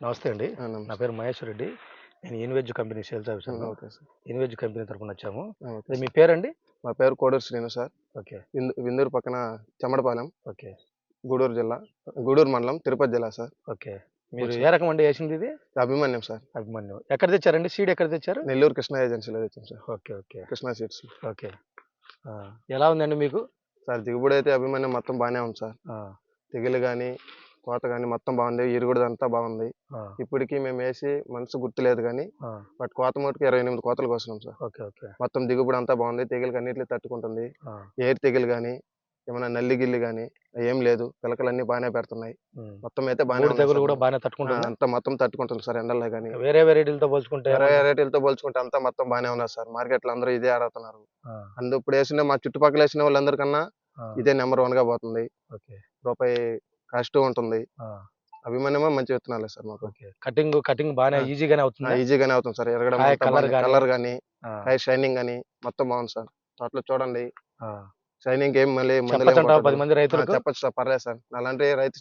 నమస్తే అండి. నా నమస్తే. పేరు మహేష్ రెడ్డి. నేను ఇన్వెజ్ కంపెనీ సేల్స్ ఆఫీసర్‌ను. Okay sir. ఇన్వెజ్ కంపెనీ తరపున వచ్చాము. ఓకే అదే మీ సార్. పేరండి? మా పేరు కోడూరు శ్రీను సార్. ఓకే. విందూరు పక్కన చెమడపాలెం, ఓకే. గూడూరు జిల్లా, గూడూరు మండలం, తిరుపతి జిల్లా సార్. ఓకే. మీరు ఓకే ఏ సార్. రకం అండి ఏసింది ఇది? అభిమన్యం సార్. అభిమన్యు. ఎక్కడ తెచ్చారండి? సీడ్ ఎక్కడ తెచ్చారు? నెల్లూరు కృష్ణ ఏజెన్సీలో తెచ్చాం సార్. Okay. Okay. Krishna seeds. Okay. ఆ! ఎలా ఉందండి మీకు? సార్ దిగుబడి అయితే అభిమన్యం మొత్తం బాగానే ఉంది సార్. ఆ! తెగులు కానీ, కోత కానీ మొత్తం బాగుంది. ఇరుగుడుదంతా బాగుంది. ఆ! ఇప్పటికి మేము వేసి మనసు గుర్తులేదు కానీ, ఆ! బట్ కోత మటుకు 28 కోతలు కోసినాం సార్. ఓకే. ఓకే. మొత్తం దిగుబడి అంతా బాగుంది. తెగులుకి అన్నిటిని తట్టుకుంటుంది. ఆ! ఏరు తెగులు కానీ, ఏమైనా నల్లి గిల్లి కానీ ఏం లేదు. పిలకలన్నీ బాగానే పెడుతున్నాయి. హ్మ్. మొత్తం అయితే బాగానే బూడిద ఉన్నాయి తెగులు సార్. కూడా బాగానే తట్టుకుంటుందా? అంతా మొత్తం తట్టుకుంటుంది సార్ ఎండల్లో కానీ. వేరే వెరైటీలతో పోల్చుకుంటే వేరే ఏమంటారు? వెరైటీలతో పోల్చుకుంటే అంతా మొత్తం బాగానే ఉన్నారు సార్. మార్కెట్లో అందరూ ఇదే అడుగుతున్నారు. ఆ! ఇప్పుడు వేసిన మా చుట్టుపక్కల వేసిన వాళ్ళందరికన్నా ఆ! ఇదే నెంబర్ 1గా పోతుంది. ఓకే. రూపాయి కాస్ట్ ఉంటుంది. ఆ! అభిమన్యమే మంచి విత్తనాలే సార్ మాకు. ఓకే. కటింగ్ బాగానే ఆ! ఈజీగానే అవుతుందా? ఈజీగానే అవుతుంది సార్. ఎరగడం కాయ అంతా కలర్ బాగానే గాని? కలర్ కానీ, ఆ! కాయ షైనింగ్ కానీ మొత్తం బాగుంది సార్. తోటలో చూడండి. ఆ! షైనింగ్ ఏం మళ్ళీ మందులేం చెప్పొచ్చంటావా కొట్టడు. 10 మంది రైతులకు? చెప్పొచ్చు సార్. పర్లేదు సార్. నాలాంటి రైతు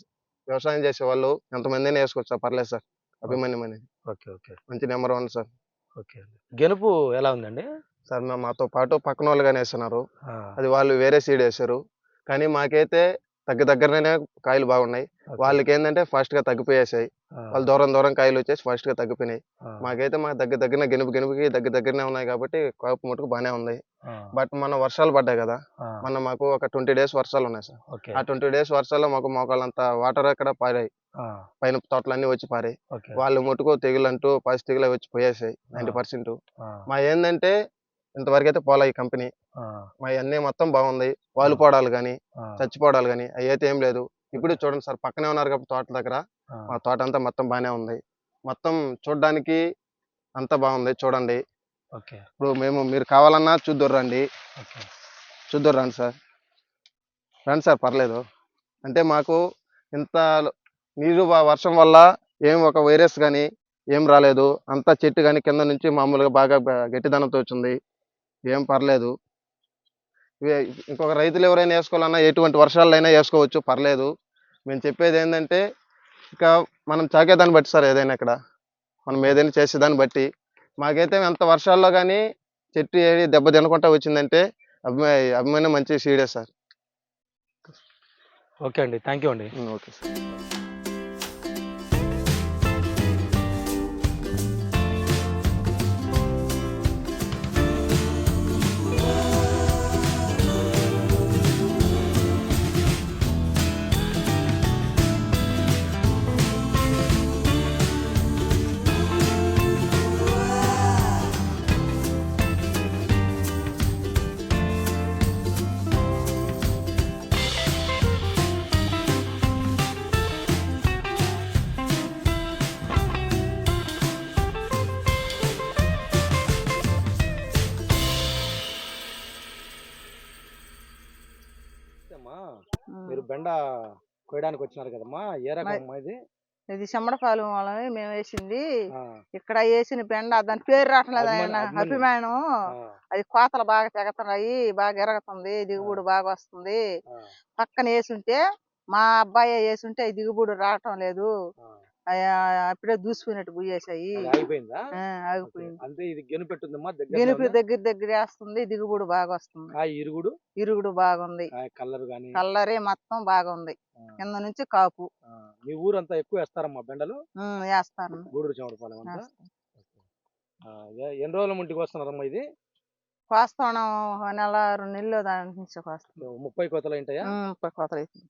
వ్యవసాయం చేసేవాళ్ళు ఎంతమందైనా వేసుకోవచ్చు సార్. పర్లేదు సార్. ఓకే. అభిమన్యం అనేది ఓకే. ఓకే. మంచి నెంబర్ 1 సార్. ఓకే అండి. గెలుపు ఎలా ఉందండి? సార్ మాతో పాటు పక్కనోళ్ళు గాని వేస్తున్నారు. ఆ! అది వాళ్ళు వేరే సీడ్ వేశారు. కానీ మాకైతే దగ్గరనే కాయలు బాగున్నాయి. ఓకే. వాళ్ళకేందంటే ఫాస్ట్‌గా తగ్గిపోయేసాయి. ఆ! వాళ్ళు దూరం కాయలు వచ్చేసి ఫాస్ట్‌గా తగ్గిపోయినాయి. ఆ! మాకైతే దగ్గరనే గెనుపుకి దగ్గరనే ఉన్నాయి కాబట్టి కాపు మటుకు బానే ఉంది. ఆ! బట్ మొన్న వర్షాలు పడ్డాయి కదా! ఆ! మొన్న మాకు ఒక 20 డేస్ వర్షాలు ఉన్నాయి సార్. ఓకే. ఆ 20 డేస్ వర్షాల్లో మాకు మోకాళ్ళంత వాటర్ అక్కడ పారాయి. ఆ! పైన తోటలన్నీ వచ్చి పారాయి. ఓకే. వాళ్ళు మటుకు తెగులంటూ పాచి తెగులు వచ్చి పోయేసాయి ఆ! 90%. ఆ! ఏందంటే ఇంతవరకైతే పోలే ఈ కంపెనీ. ఆ! అన్నీ మొత్తం బాగుంది. ఆ! వాలిపోవడాలు గాని, ఆ! చచ్చిపోవడాలు గాని అయ్యయితే ఏం లేదు. ఇప్పుడు ఓకే. చూడండి సార్ పక్కనే ఉన్నారు కాబట్టి తోట దగ్గర. ఆ! మా తోటంతా మొత్తం బానే ఉంది. మొత్తం చూడ్డానికి అంతా బాగుంది చూడండి. ఓకే. ఇప్పుడు మీరు కావాలన్నా చూద్దురు రండి. ఓకే. చూద్దురు రండి సార్. రండి సార్ పర్లేదు. అంటే మాకు ఇంత వర్షం వల్ల ఒక వైరస్ గాని ఏం రాలేదు. అంతా చెట్టు గాని కింద నుంచి మామూలుగా బాగా గట్టిదనంతో వచ్చింది. ఏం పర్లేదు. ఇవే ఇంకొక రైతులు ఎవరైనా వేసుకోవాలన్నా ఎటువంటి వర్షాలైనా వేసుకోవచ్చు పర్లేదు. మేము చెప్పేదేందంటే ఇక మనం చాకేదాన్ని బట్టి సార్ ఏదైనా ఇక్కడ. మనం ఏదైనా చేసేదాన్ని బట్టి. మాకైతే ఎంత వర్షాల్లో గానీ చెట్టు ఏది దెబ్బ తినకుండా వచ్చిందంటే అభిమానం మంచి సీడే సార్. ఓకే అండి. థాంక్ యూ అండి. Okay sir. అమ్మా, హ్మ్. మీరు బెండ కోయడానికి వచ్చినారు కదమ్మా! ఏ రకం మరి అమ్మా ఇది? ఇది చెమ్మడపాలెం వాళ్ళని మేమేసింది. ఆ! ఇక్కడ ఏసిన బెండ దాని పేరు రావట్లేదు ఆయన అభిమన్యు. అభిమానం. ఆ! అది కోతలు బాగా తెగుతున్నాయి. బాగా ఇరగతుంది. ఆ! దిగుబడి బాగా వస్తుంది. ఆ! పక్కన ఏసుంటే మా అబ్బాయే ఏసుంటే అయి దిగుబడి రావటం లేదు. ఆ! అప్పుడే దూసిపోయినట్టు గుయ్యేశాయి. అది ఆగిపోయిందా? ఓకే. ఆగిపోయింది. అంటే ఇది గెనుపెట్టుందమ్మా దగ్గరనే గెనుపు ఉందా? దగ్గరేస్తుంది. దిగుబడి బాగా వస్తుంది. కాయ ఇరుగుడు, ఇరుగుడు బాగుంది. కాయ కలర్ గాని. కల్లరే మొత్తం బాగుంది. ఆ! కింద నుంచి కాపు. ఆ! మీ ఊరంతా ఎక్కువ ఏస్తారమ్మా బెండలు? ఏస్తాను. గూడూరు చెమటపాలెం అంతా? ఏస్తాను. ఓకే. ఆ! ఎన్ని రోజుల ముంటికి వస్తున్నారమ్మా ఇది? కోస్తాను. ఒక నెల, 2 నెలలు దాని నుంచి కోస్తాం. 30 కోతలైంటాయా? 30 కోతలైతుంది.